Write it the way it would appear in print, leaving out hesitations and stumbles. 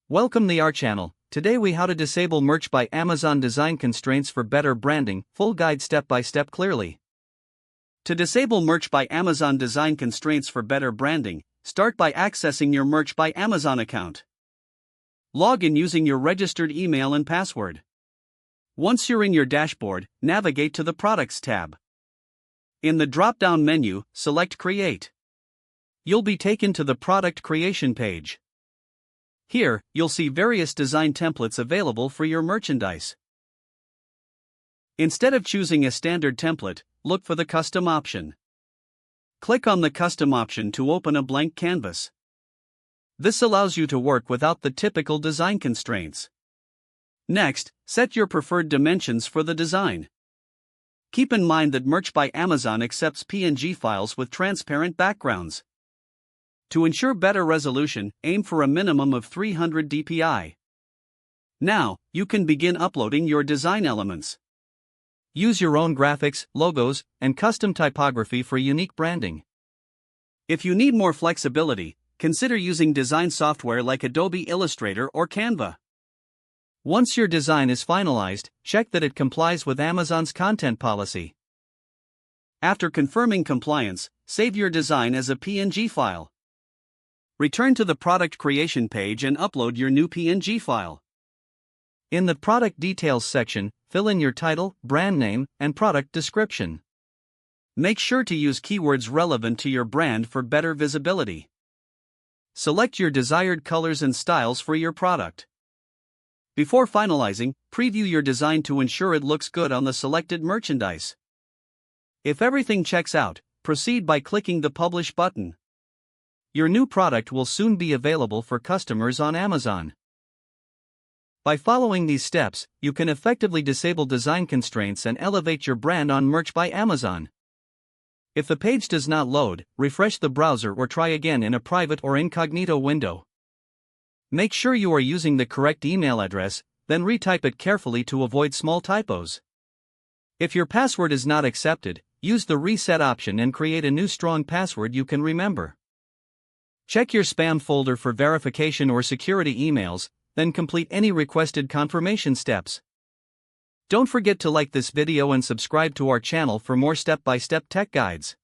Welcome to our channel. Today we how to disable Merch by Amazon design constraints for better branding, full guide step by step clearly. To disable Merch by Amazon design constraints for better branding, start by accessing your Merch by Amazon account. Log in using your registered email and password. Once you're in your dashboard, navigate to the Products tab. In the drop-down menu, select Create. You'll be taken to the product creation page. Here, you'll see various design templates available for your merchandise. Instead of choosing a standard template, look for the Custom option. Click on the Custom option to open a blank canvas. This allows you to work without the typical design constraints. Next, set your preferred dimensions for the design. Keep in mind that Merch by Amazon accepts PNG files with transparent backgrounds. To ensure better resolution, aim for a minimum of 300 dpi. Now, you can begin uploading your design elements. Use your own graphics, logos, and custom typography for unique branding. If you need more flexibility, consider using design software like Adobe Illustrator or Canva. Once your design is finalized, check that it complies with Amazon's content policy. After confirming compliance, save your design as a PNG file. Return to the product creation page and upload your new PNG file. In the product details section, fill in your title, brand name, and product description. Make sure to use keywords relevant to your brand for better visibility. Select your desired colors and styles for your product. Before finalizing, preview your design to ensure it looks good on the selected merchandise. If everything checks out, proceed by clicking the Publish button. Your new product will soon be available for customers on Amazon. By following these steps, you can effectively disable design constraints and elevate your brand on Merch by Amazon. If the page does not load, refresh the browser or try again in a private or incognito window. Make sure you are using the correct email address, then retype it carefully to avoid small typos. If your password is not accepted, use the reset option and create a new strong password you can remember. Check your spam folder for verification or security emails, then complete any requested confirmation steps. Don't forget to like this video and subscribe to our channel for more step-by-step tech guides.